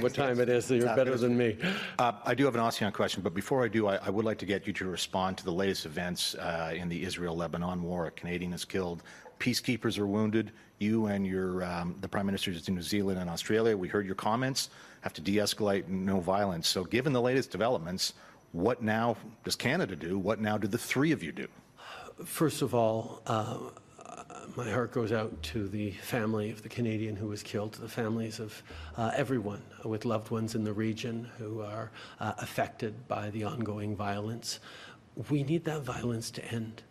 What time it is, so you're better than me. I do have an ASEAN question, but before I do, I would like to get you to respond to the latest events in the Israel-Lebanon war. A Canadian is killed, peacekeepers are wounded. You and the Prime Ministers of New Zealand and Australia, we heard your comments, have to de-escalate no violence. So given the latest developments, what now does Canada do? What now do the three of you do? First of all, my heart goes out to the family of the Canadian who was killed, to the families of everyone with loved ones in the region who are affected by the ongoing violence. We need that violence to end.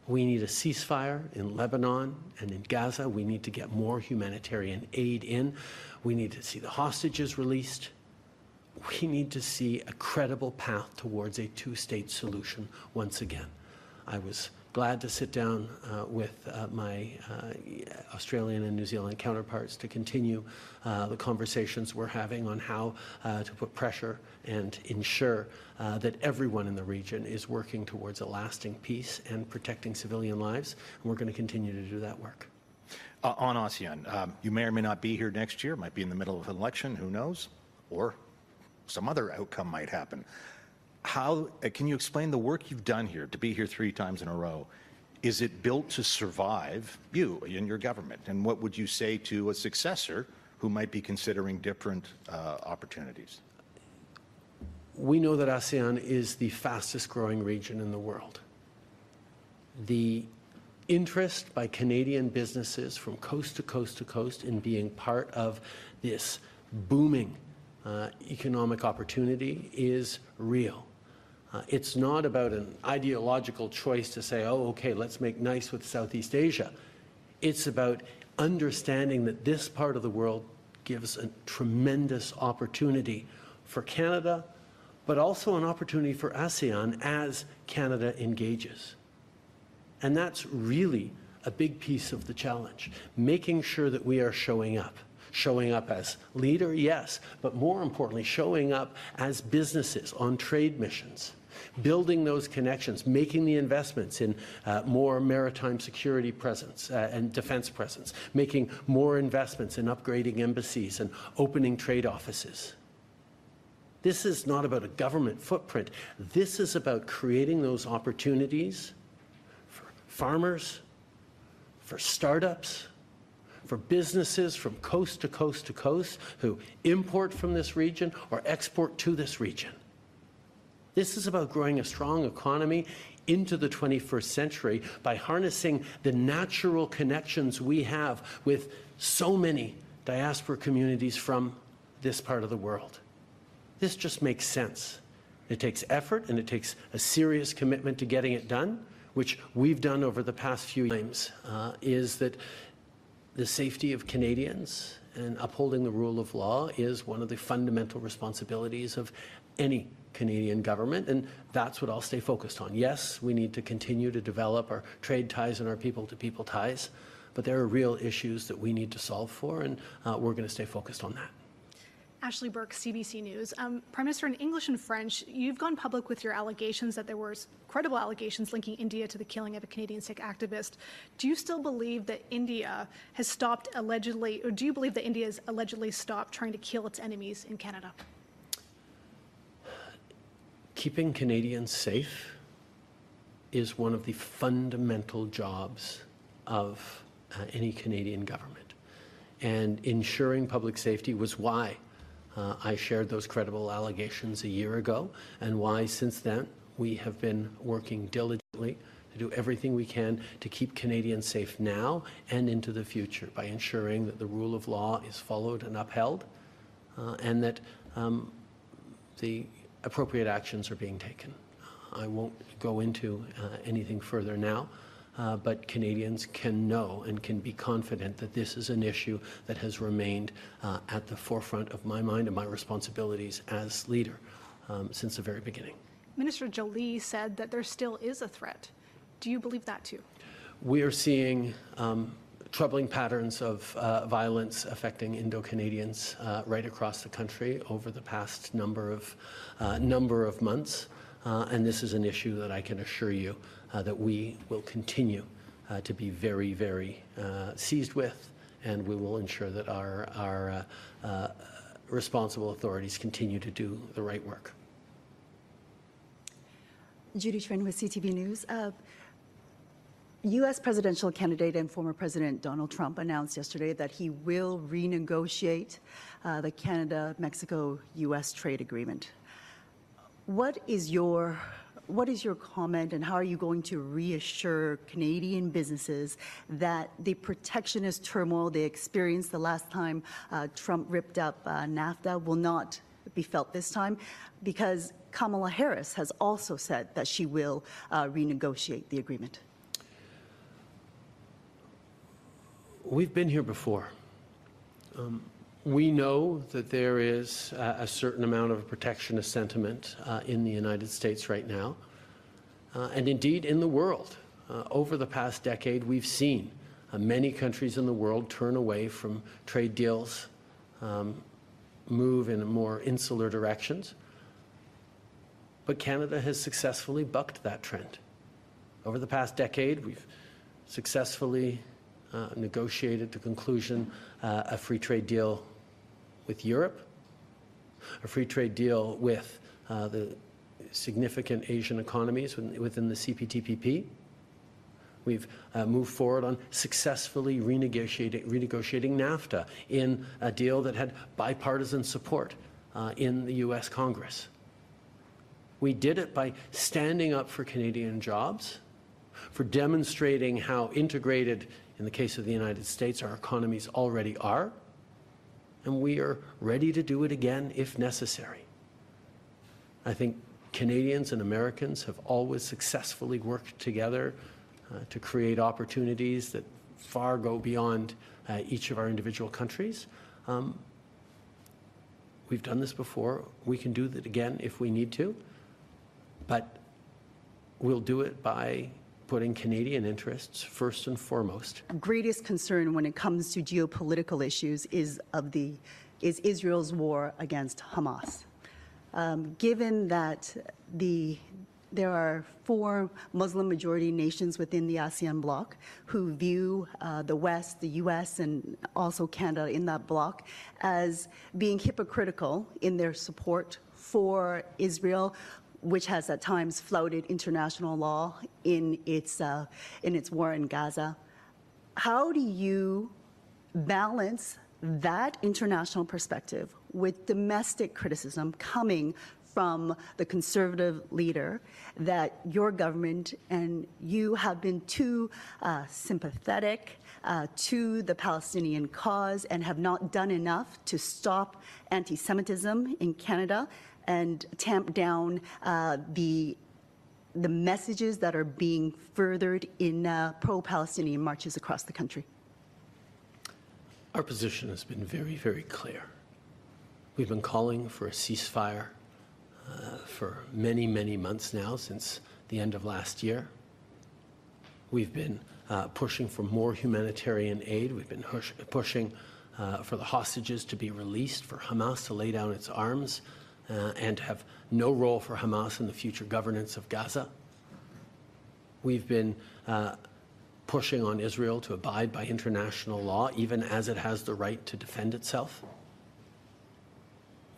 We need a ceasefire in Lebanon and in Gaza. We need to get more humanitarian aid in. We need to see the hostages released. We need to see a credible path towards a two-state solution once again. I was glad to sit down with my Australian and New Zealand counterparts to continue the conversations we're having on how to put pressure and ensure that everyone in the region is working towards a lasting peace and protecting civilian lives. And we're going to continue to do that work. On ASEAN, you may or may not be here next year, might be in the middle of an election, who knows, or some other outcome might happen. How can you explain the work you've done here to be here 3 times in a row? Is it built to survive you and your government? And what would you say to a successor who might be considering different opportunities? We know that ASEAN is the fastest growing region in the world. The interest by Canadian businesses from coast to coast to coast in being part of this booming economic opportunity is real. It's not about an ideological choice to say, oh, okay, let's make nice with Southeast Asia. It's about understanding that this part of the world gives a tremendous opportunity for Canada, but also an opportunity for ASEAN as Canada engages. And that's really a big piece of the challenge, making sure that we are showing up. Showing up as leader, yes, but more importantly, showing up as businesses on trade missions, building those connections, making the investments in more maritime security presence and defense presence, making more investments in upgrading embassies and opening trade offices. This is not about a government footprint. This is about creating those opportunities for farmers, for startups, for businesses from coast to coast to coast who import from this region or export to this region. This is about growing a strong economy into the 21st century by harnessing the natural connections we have with so many diaspora communities from this part of the world. This just makes sense. It takes effort and it takes a serious commitment to getting it done, which we've done over the past few times, is that the safety of Canadians and upholding the rule of law is one of the fundamental responsibilities of any Canadian government, and that's what I'll stay focused on. Yes, we need to continue to develop our trade ties and our people-to-people ties, but there are real issues that we need to solve for, and we're going to stay focused on that. Ashley Burke, CBC News. Prime Minister, in English and French, you've gone public with your allegations that there were credible allegations linking India to the killing of a Canadian Sikh activist. Do you still believe that India has stopped allegedly, or do you believe that India has allegedly stopped trying to kill its enemies in Canada? Keeping Canadians safe is one of the fundamental jobs of any Canadian government. And ensuring public safety was why I shared those credible allegations a year ago, and why since then we have been working diligently to do everything we can to keep Canadians safe now and into the future by ensuring that the rule of law is followed and upheld, and that the appropriate actions are being taken. I won't go into anything further now, but Canadians can know and can be confident that this is an issue that has remained at the forefront of my mind and my responsibilities as leader since the very beginning. Minister Jolie said that there still is a threat. Do you believe that too? We are seeing troubling patterns of violence affecting Indo-Canadians right across the country over the past number of months. And this is an issue that I can assure you that we will continue to be very, very seized with, and we will ensure that our responsible authorities continue to do the right work. Judy Trin with CTV News. U.S. presidential candidate and former President Donald Trump announced yesterday that he will renegotiate the Canada-Mexico-U.S. trade agreement. What is your comment, and how are you going to reassure Canadian businesses that the protectionist turmoil they experienced the last time Trump ripped up NAFTA will not be felt this time? Because Kamala Harris has also said that she will renegotiate the agreement. We've been here before. We know that there is a certain amount of protectionist sentiment in the United States right now, and indeed in the world. Over the past decade, we've seen many countries in the world turn away from trade deals, move in more insular directions. But Canada has successfully bucked that trend. Over the past decade, we've successfully negotiated to conclusion a free trade deal with Europe, a free trade deal with the significant Asian economies within the CPTPP. We've moved forward on successfully renegotiating NAFTA in a deal that had bipartisan support in the U.S. Congress. We did it by standing up for Canadian jobs, for demonstrating how integrated, in the case of the United States, our economies already are, and we are ready to do it again if necessary. I think Canadians and Americans have always successfully worked together to create opportunities that far go beyond each of our individual countries. We've done this before. We can do that again if we need to, but we'll do it by putting Canadian interests first and foremost. Greatest concern when it comes to geopolitical issues is Israel's war against Hamas. Given that there are 4 Muslim-majority nations within the ASEAN bloc who view the West, the U.S., and also Canada in that bloc as being hypocritical in their support for Israel, which has at times flouted international law in its war in Gaza. How do you balance that international perspective with domestic criticism coming from the conservative leader that your government and you have been too sympathetic to the Palestinian cause and have not done enough to stop anti-Semitism in Canada and tamp down the messages that are being furthered in pro-Palestinian marches across the country? Our position has been very, very clear. We've been calling for a ceasefire for many, many months now, since the end of last year. We've been pushing for more humanitarian aid. We've been pushing for the hostages to be released, for Hamas to lay down its arms, and have no role for Hamas in the future governance of Gaza. We've been pushing on Israel to abide by international law, even as it has the right to defend itself.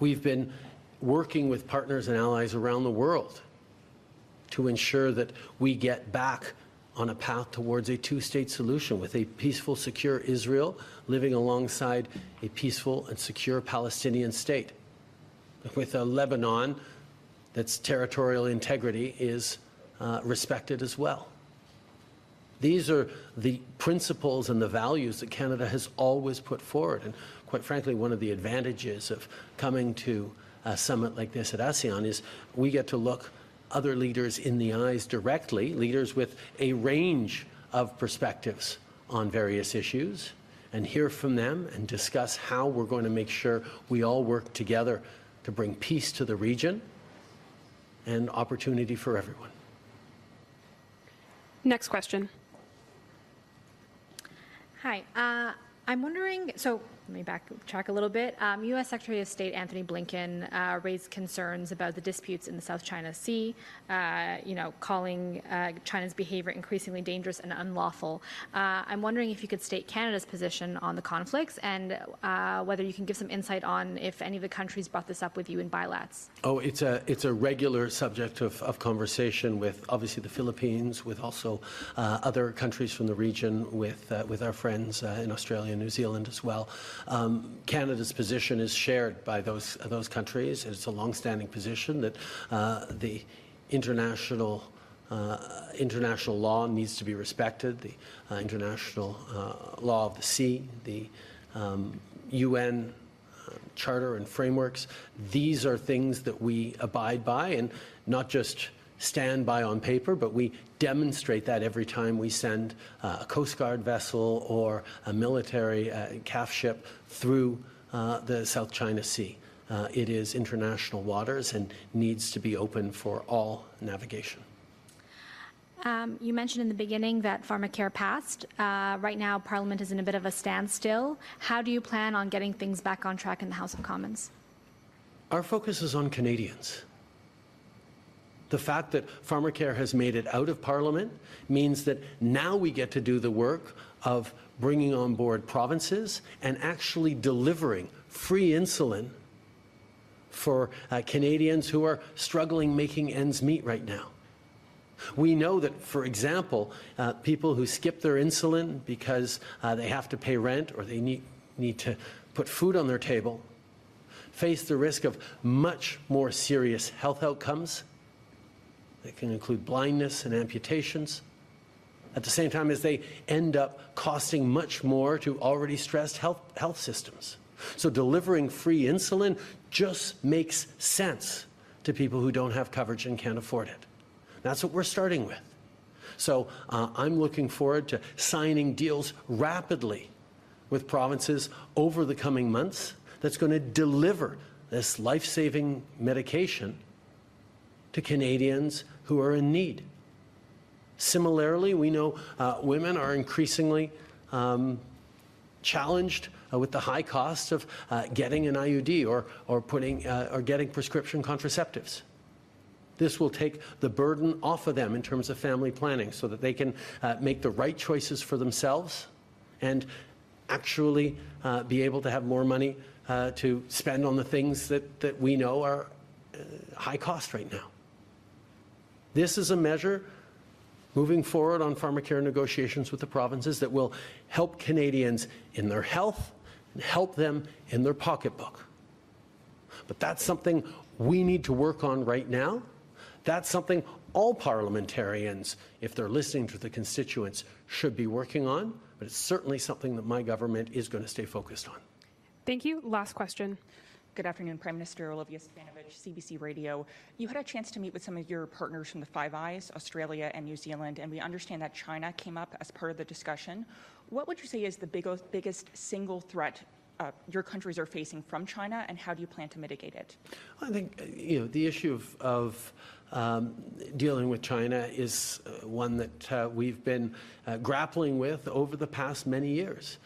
We've been working with partners and allies around the world to ensure that we get back on a path towards a 2-state solution with a peaceful, secure Israel living alongside a peaceful and secure Palestinian state, with a Lebanon that's territorial integrity is respected as well. These are the principles and the values that Canada has always put forward. And quite frankly, one of the advantages of coming to a summit like this at ASEAN is we get to look other leaders in the eyes directly, leaders with a range of perspectives on various issues, and hear from them and discuss how we're going to make sure we all work together to bring peace to the region and opportunity for everyone. Next question. Hi. I'm wondering, so Let me backtrack a little bit. U.S. Secretary of State Anthony Blinken raised concerns about the disputes in the South China Sea, calling China's behavior increasingly dangerous and unlawful. I'm wondering if you could state Canada's position on the conflicts and whether you can give some insight on if any of the countries brought this up with you in bilats. Oh, it's a regular subject of conversation with obviously the Philippines, with also other countries from the region, with our friends in Australia and New Zealand as well. Canada's position is shared by those countries. It's a long-standing position that the international law needs to be respected. The international law of the sea, the UN charter and frameworks. These are things that we abide by, and not just stand by on paper, but we demonstrate that every time we send a Coast Guard vessel or a military CAF ship through the South China Sea. It is international waters and needs to be open for all navigation. You mentioned in the beginning that pharmacare passed. Right now, Parliament is in a bit of a standstill. How do you plan on getting things back on track in the House of Commons? Our focus is on Canadians. The fact that pharmacare has made it out of Parliament means that now we get to do the work of bringing on board provinces and actually delivering free insulin for Canadians who are struggling making ends meet right now. We know that, for example, people who skip their insulin because they have to pay rent or they need to put food on their table face the risk of much more serious health outcomes. They can include blindness and amputations, at the same time as they end up costing much more to already stressed health systems. So delivering free insulin just makes sense to people who don't have coverage and can't afford it. That's what we're starting with. So I'm looking forward to signing deals rapidly with provinces over the coming months that's going to deliver this life-saving medication to Canadians who are in need. Similarly, we know women are increasingly challenged with the high cost of getting an IUD or getting prescription contraceptives. This will take the burden off of them in terms of family planning so that they can make the right choices for themselves and actually be able to have more money to spend on the things that we know are high cost right now. This is a measure moving forward on pharmacare negotiations with the provinces that will help Canadians in their health and help them in their pocketbook. But that's something we need to work on right now. That's something all parliamentarians, if they're listening to the constituents, should be working on. But it's certainly something that my government is going to stay focused on. Thank you. Last question. Good afternoon, Prime Minister Olivia Spanovich, CBC Radio. You had a chance to meet with some of your partners from the Five Eyes, Australia and New Zealand, and we understand that China came up as part of the discussion. What would you say is the biggest single threat your countries are facing from China, and how do you plan to mitigate it? I think the issue of dealing with China is one that we've been grappling with over the past many years.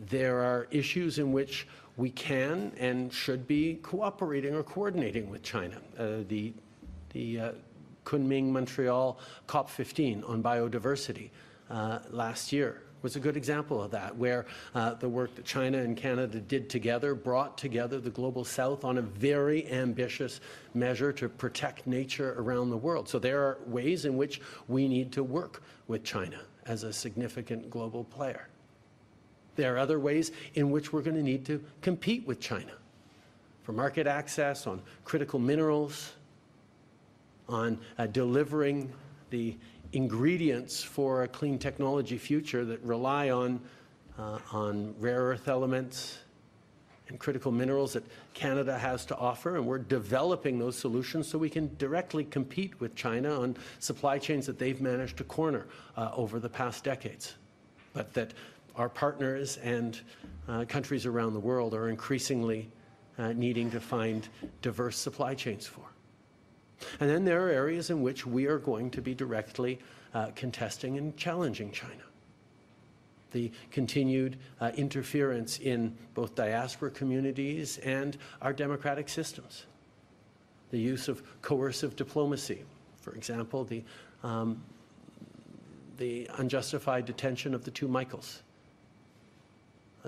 There are issues in which we can and should be cooperating or coordinating with China. The Kunming-Montreal COP15 on biodiversity last year was a good example of that, where the work that China and Canada did together brought together the Global South on a very ambitious measure to protect nature around the world. So there are ways in which we need to work with China as a significant global player. There are other ways in which we're going to need to compete with China for market access on critical minerals, on delivering the ingredients for a clean technology future that rely on rare earth elements and critical minerals that Canada has to offer, and we're developing those solutions so we can directly compete with China on supply chains that they've managed to corner over the past decades, but that our partners and countries around the world are increasingly needing to find diverse supply chains for. And then there are areas in which we are going to be directly contesting and challenging China. the continued interference in both diaspora communities and our democratic systems, the use of coercive diplomacy, for example, the unjustified detention of the two Michaels.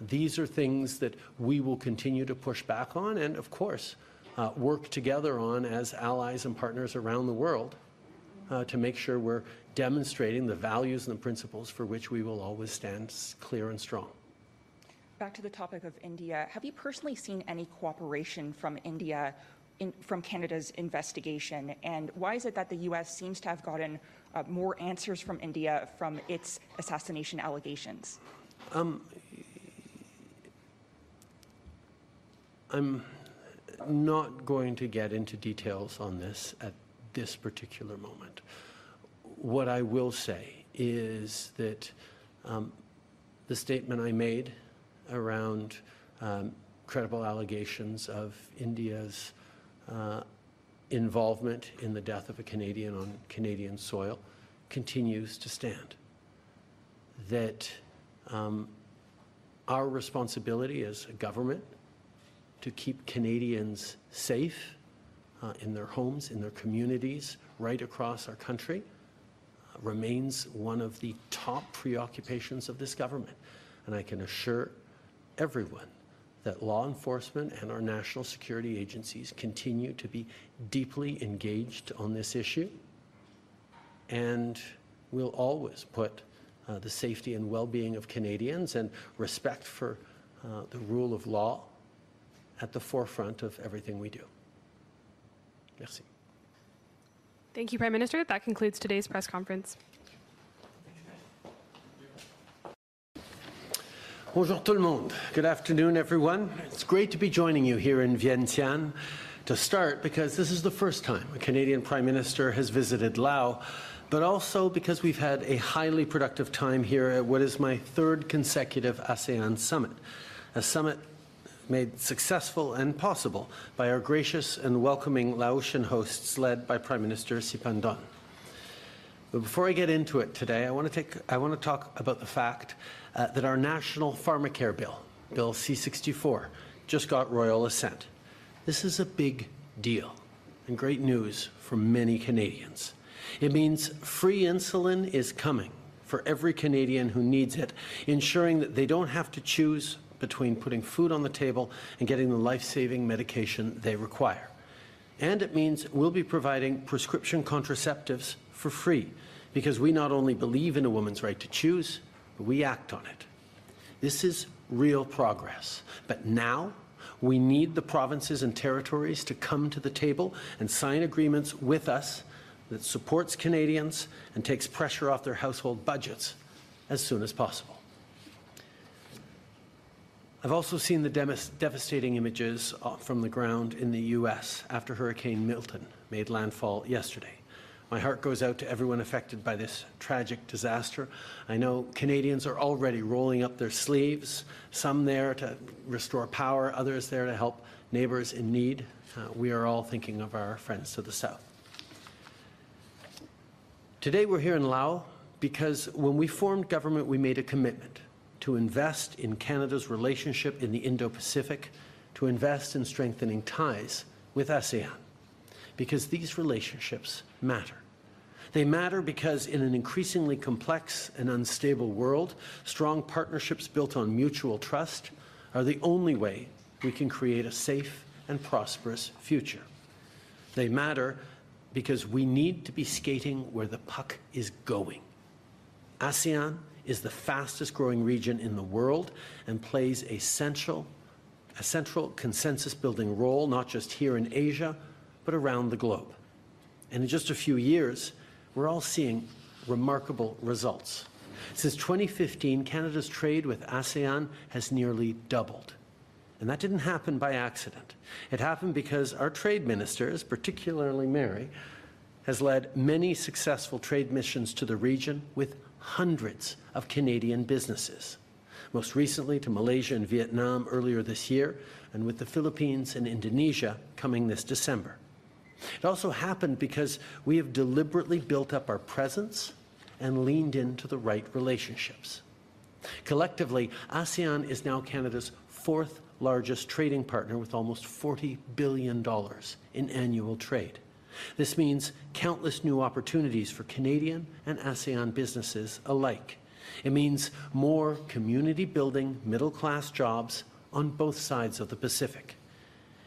These are things that we will continue to push back on and, of course, work together on as allies and partners around the world to make sure we're demonstrating the values and the principles for which we will always stand clear and strong. Back to the topic of India, have you personally seen any cooperation from India from Canada's investigation? And why is it that the U.S. seems to have gotten more answers from India from its assassination allegations? I'm not going to get into details on this at this particular moment. What I will say is that the statement I made around credible allegations of India's involvement in the death of a Canadian on Canadian soil continues to stand. That our responsibility as a government to keep Canadians safe in their homes, in their communities, right across our country, remains one of the top preoccupations of this government. And I can assure everyone that law enforcement and our national security agencies continue to be deeply engaged on this issue, and will always put the safety and well-being of Canadians and respect for the rule of law at the forefront of everything we do. Merci. Thank you, Prime Minister. That concludes today's press conference. Bonjour tout le monde. Good afternoon, everyone. It's great to be joining you here in Vientiane to start because this is the first time a Canadian Prime Minister has visited Laos, but also because we've had a highly productive time here at what is my third consecutive ASEAN summit, a summit made successful and possible by our gracious and welcoming Laotian hosts led by Prime Minister Siphandon. But before I get into it today, I want to talk about the fact that our National Pharmacare Bill, Bill C-64, just got royal assent. This is a big deal and great news for many Canadians. It means free insulin is coming for every Canadian who needs it, ensuring that they don't have to choose between putting food on the table and getting the life-saving medication they require. And it means we'll be providing prescription contraceptives for free, because we not only believe in a woman's right to choose, but we act on it. This is real progress. But now we need the provinces and territories to come to the table and sign agreements with us that supports Canadians and takes pressure off their household budgets as soon as possible. I've also seen the devastating images from the ground in the U.S. after Hurricane Milton made landfall yesterday. My heart goes out to everyone affected by this tragic disaster. I know Canadians are already rolling up their sleeves, some there to restore power, others there to help neighbours in need. We are all thinking of our friends to the south. Today we're here in Laos because when we formed government, we made a commitment to invest in Canada's relationship in the Indo-Pacific, to invest in strengthening ties with ASEAN, because these relationships matter. They matter because in an increasingly complex and unstable world, strong partnerships built on mutual trust are the only way we can create a safe and prosperous future. They matter because we need to be skating where the puck is going. ASEAN is the fastest growing region in the world and plays a central consensus building role, not just here in Asia, but around the globe. And in just a few years, we're all seeing remarkable results. Since 2015, Canada's trade with ASEAN has nearly doubled. And that didn't happen by accident. It happened because our trade ministers, particularly Mary, has led many successful trade missions to the region with hundreds of Canadian businesses, most recently to Malaysia and Vietnam earlier this year, and with the Philippines and Indonesia coming this December. It also happened because we have deliberately built up our presence and leaned into the right relationships. Collectively, ASEAN is now Canada's fourth largest trading partner with almost $40 billion in annual trade. This means countless new opportunities for Canadian and ASEAN businesses alike. It means more community-building, middle-class jobs on both sides of the Pacific.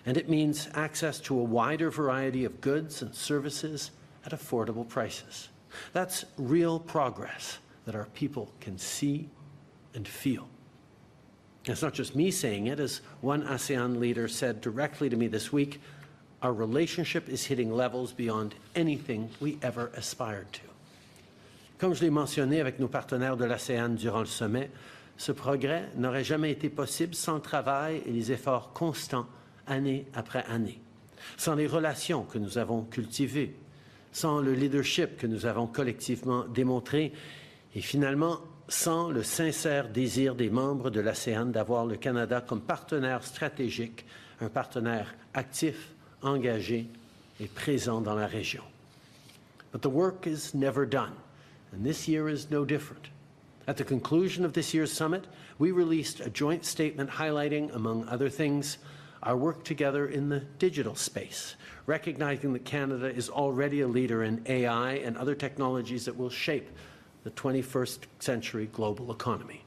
And it means access to a wider variety of goods and services at affordable prices. That's real progress that our people can see and feel. It's not just me saying it. As one ASEAN leader said directly to me this week, our relationship is hitting levels beyond anything we ever aspired to. Comme je l'ai mentionné avec nos partenaires de l'ASEAN durant le sommet, ce progrès n'aurait jamais été possible sans le travail et les efforts constants, année après année. Sans les relations que nous avons cultivées, sans le leadership que nous avons collectivement démontré, et finalement, sans le sincère désir des membres de l'ASEAN d'avoir le Canada comme partenaire stratégique, un partenaire actif, engagé et présent dans la région. But the work is never done, and this year is no different. At the conclusion of this year's summit, we released a joint statement highlighting, among other things, our work together in the digital space, recognizing that Canada is already a leader in AI and other technologies that will shape the 21st century global economy.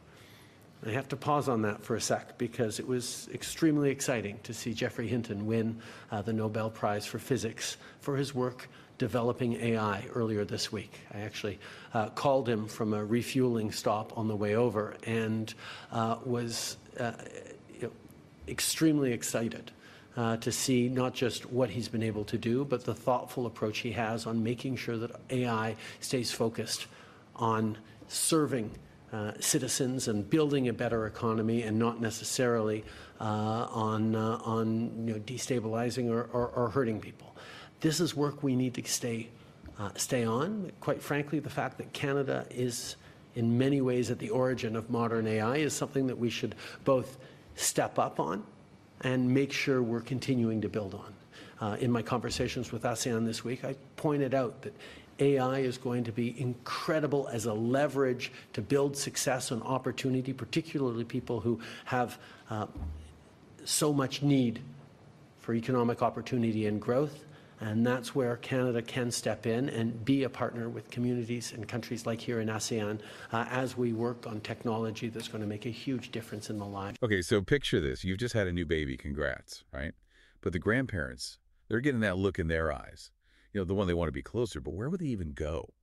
I have to pause on that for a sec because it was extremely exciting to see Geoffrey Hinton win the Nobel Prize for Physics for his work developing AI earlier this week. I actually called him from a refueling stop on the way over and was extremely excited to see not just what he's been able to do, but the thoughtful approach he has on making sure that AI stays focused on serving citizens and building a better economy, and not necessarily on destabilizing or hurting people. This is work we need to stay on. Quite frankly, the fact that Canada is in many ways at the origin of modern AI is something that we should both step up on and make sure we're continuing to build on. In my conversations with ASEAN this week, I pointed out that AI is going to be incredible as a leverage to build success and opportunity, particularly people who have so much need for economic opportunity and growth. And that's where Canada can step in and be a partner with communities and countries like here in ASEAN as we work on technology that's going to make a huge difference in the lives. Okay, so picture this. You've just had a new baby. Congrats, right? But the grandparents, they're getting that look in their eyes. You know, the one they want to be closer, but where would they even go?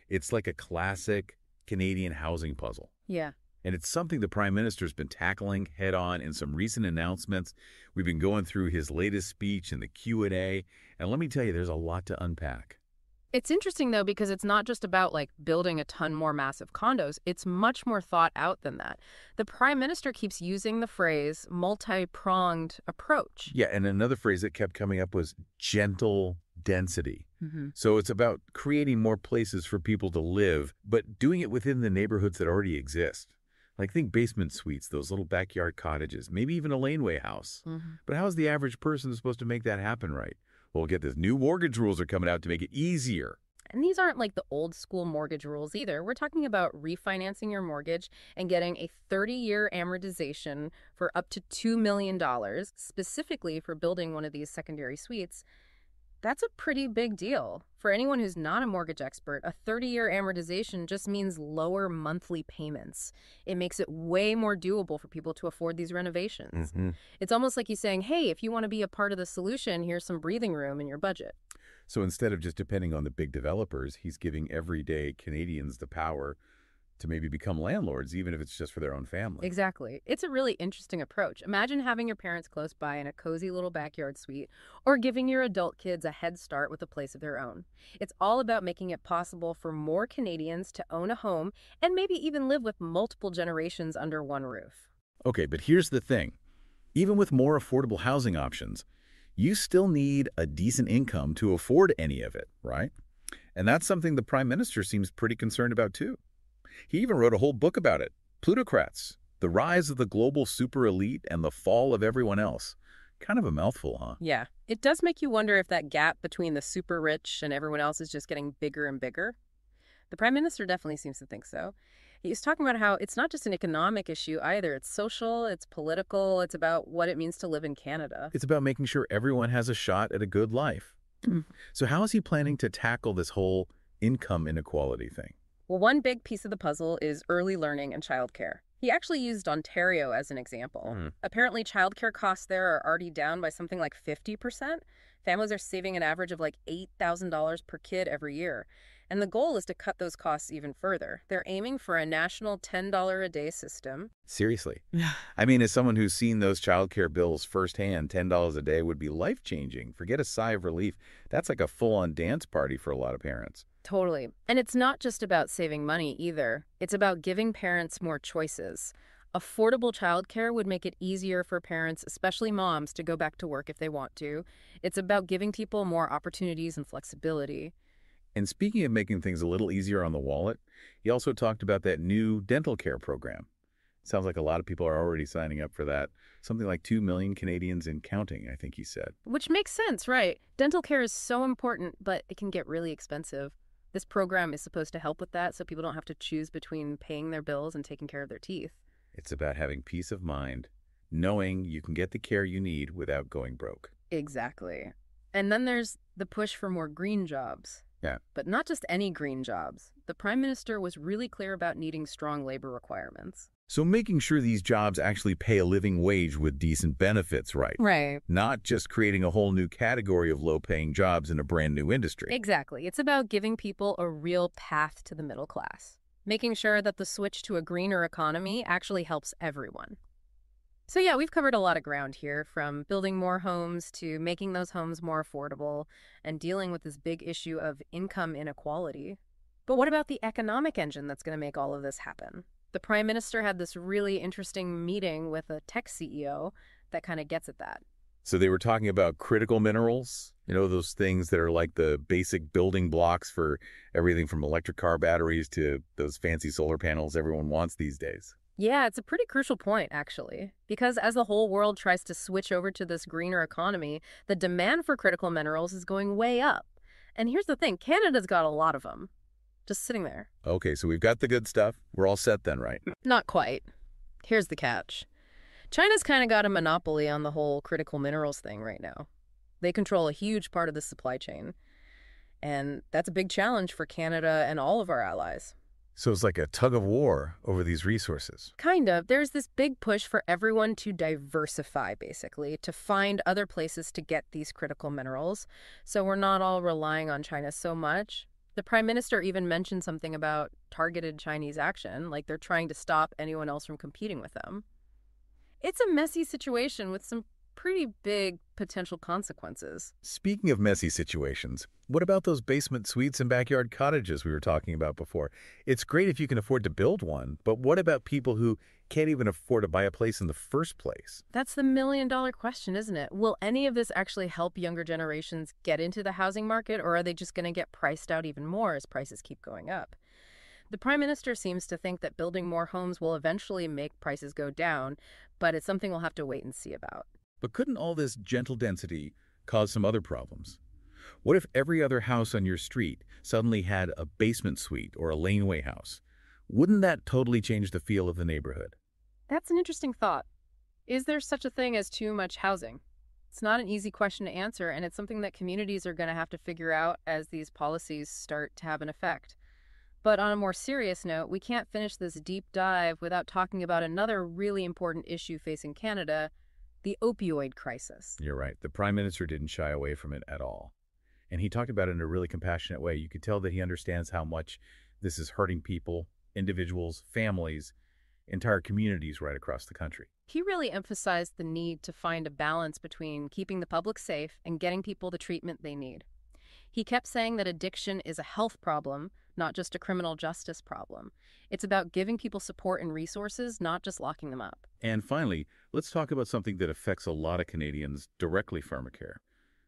It's like a classic Canadian housing puzzle. Yeah. And it's something the Prime Minister's been tackling head-on in some recent announcements. We've been going through his latest speech and the Q&A, and let me tell you, there's a lot to unpack. It's interesting, though, because it's not just about, building a ton more massive condos. It's much more thought out than that. The Prime Minister keeps using the phrase multi-pronged approach. Yeah, and another phrase that kept coming up was gentle density. So it's about creating more places for people to live, but doing it within the neighborhoods that already exist. Think basement suites, those little backyard cottages, maybe even a laneway house. But how is the average person supposed to make that happen right? Well, get this. New mortgage rules are coming out to make it easier. And these aren't like the old school mortgage rules either. We're talking about refinancing your mortgage and getting a 30-year amortization for up to $2 million, specifically for building one of these secondary suites. That's a pretty big deal. For anyone who's not a mortgage expert, a 30-year amortization just means lower monthly payments. It makes it way more doable for people to afford these renovations. It's almost like he's saying, hey, if you want to be a part of the solution, here's some breathing room in your budget. So instead of just depending on the big developers, he's giving everyday Canadians the power to maybe become landlords, even if it's just for their own family. Exactly. It's a really interesting approach. Imagine having your parents close by in a cozy little backyard suite, or giving your adult kids a head start with a place of their own. It's all about making it possible for more Canadians to own a home and maybe even live with multiple generations under one roof. Okay, but here's the thing. Even with more affordable housing options, you still need a decent income to afford any of it, right? And that's something the Prime Minister seems pretty concerned about too. He even wrote a whole book about it, Plutocrats, The Rise of the Global Super Elite and the Fall of Everyone Else. Kind of a mouthful, huh? Yeah. It does make you wonder if that gap between the super rich and everyone else is just getting bigger and bigger. The Prime Minister definitely seems to think so. He was talking about how it's not just an economic issue either. It's social, it's political, it's about what it means to live in Canada. It's about making sure everyone has a shot at a good life. So how is he planning to tackle this whole income inequality thing? Well, one big piece of the puzzle is early learning and childcare. He actually used Ontario as an example. Apparently, childcare costs there are already down by something like 50%. Families are saving an average of like $8,000 per kid every year. And the goal is to cut those costs even further. They're aiming for a national $10 a day system. Seriously. I mean, as someone who's seen those childcare bills firsthand, $10 a day would be life-changing. Forget a sigh of relief. That's like a full-on dance party for a lot of parents. Totally. And it's not just about saving money either. It's about giving parents more choices. Affordable childcare would make it easier for parents, especially moms, to go back to work if they want to. It's about giving people more opportunities and flexibility. And speaking of making things a little easier on the wallet, he also talked about that new dental care program. Sounds like a lot of people are already signing up for that. Something like 2 million Canadians and counting, I think he said. Which makes sense, right? Dental care is so important, but it can get really expensive. This program is supposed to help with that so people don't have to choose between paying their bills and taking care of their teeth. It's about having peace of mind, knowing you can get the care you need without going broke. Exactly. And then there's the push for more green jobs. Yeah. But not just any green jobs. The Prime Minister was really clear about needing strong labor requirements. So making sure these jobs actually pay a living wage with decent benefits, right? Right. Not just creating a whole new category of low-paying jobs in a brand new industry. Exactly. It's about giving people a real path to the middle class. Making sure that the switch to a greener economy actually helps everyone. So yeah, we've covered a lot of ground here, from building more homes to making those homes more affordable and dealing with this big issue of income inequality. But what about the economic engine that's going to make all of this happen? The Prime Minister had this really interesting meeting with a tech CEO that kind of gets at that. So they were talking about critical minerals, those things that are like the basic building blocks for everything from electric car batteries to those fancy solar panels everyone wants these days. Yeah, it's a pretty crucial point, actually, because as the whole world tries to switch over to this greener economy, the demand for critical minerals is going way up. And here's the thing, Canada's got a lot of them, just sitting there. Okay, so we've got the good stuff. We're all set then, right? Not quite. Here's the catch. China's kind of got a monopoly on the whole critical minerals thing right now. They control a huge part of the supply chain. And that's a big challenge for Canada and all of our allies. So it's like a tug of war over these resources. Kind of. There's this big push for everyone to diversify, basically, to find other places to get these critical minerals. So we're not all relying on China so much. The Prime Minister even mentioned something about targeted Chinese action, like they're trying to stop anyone else from competing with them. It's a messy situation with some pretty big potential consequences. Speaking of messy situations, what about those basement suites and backyard cottages we were talking about before? It's great if you can afford to build one, but what about people who can't even afford to buy a place in the first place? That's the million-dollar question, isn't it? Will any of this actually help younger generations get into the housing market, or are they just going to get priced out even more as prices keep going up? The Prime Minister seems to think that building more homes will eventually make prices go down, but it's something we'll have to wait and see about. But couldn't all this gentle density cause some other problems? What if every other house on your street suddenly had a basement suite or a laneway house? Wouldn't that totally change the feel of the neighborhood? That's an interesting thought. Is there such a thing as too much housing? It's not an easy question to answer, and it's something that communities are going to have to figure out as these policies start to have an effect. But on a more serious note, we can't finish this deep dive without talking about another really important issue facing Canada, the opioid crisis. You're right. The Prime Minister didn't shy away from it at all. And he talked about it in a really compassionate way. You could tell that he understands how much this is hurting people, individuals, families, entire communities right across the country. He really emphasized the need to find a balance between keeping the public safe and getting people the treatment they need. He kept saying that addiction is a health problem, not just a criminal justice problem. It's about giving people support and resources, not just locking them up. And finally, let's talk about something that affects a lot of Canadians directly, pharmacare.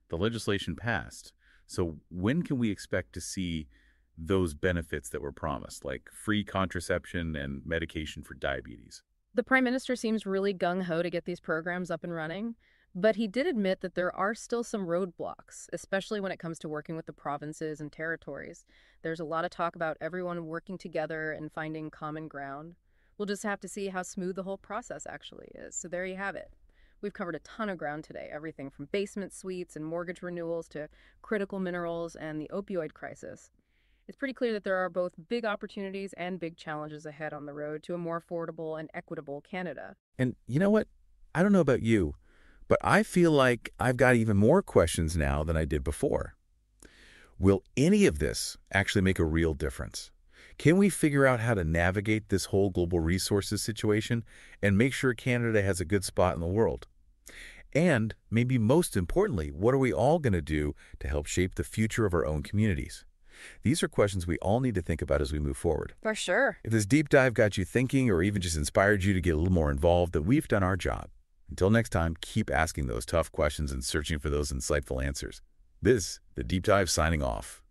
The legislation passed. So when can we expect to see those benefits that were promised, like free contraception and medication for diabetes? The Prime Minister seems really gung-ho to get these programs up and running, But he did admit that there are still some roadblocks, especially when it comes to working with the provinces and territories. There's a lot of talk about everyone working together and finding common ground. We'll just have to see how smooth the whole process actually is. So there you have it. We've covered a ton of ground today, everything from basement suites and mortgage renewals to critical minerals and the opioid crisis. It's pretty clear that there are both big opportunities and big challenges ahead on the road to a more affordable and equitable Canada. And you know what? I don't know about you, but I feel like I've got even more questions now than I did before. Will any of this actually make a real difference? Can we figure out how to navigate this whole global resources situation and make sure Canada has a good spot in the world? And maybe most importantly, what are we all going to do to help shape the future of our own communities? These are questions we all need to think about as we move forward. For sure. If this deep dive got you thinking or even just inspired you to get a little more involved, then we've done our job. Until next time, keep asking those tough questions and searching for those insightful answers. This, The Deep Dive, signing off.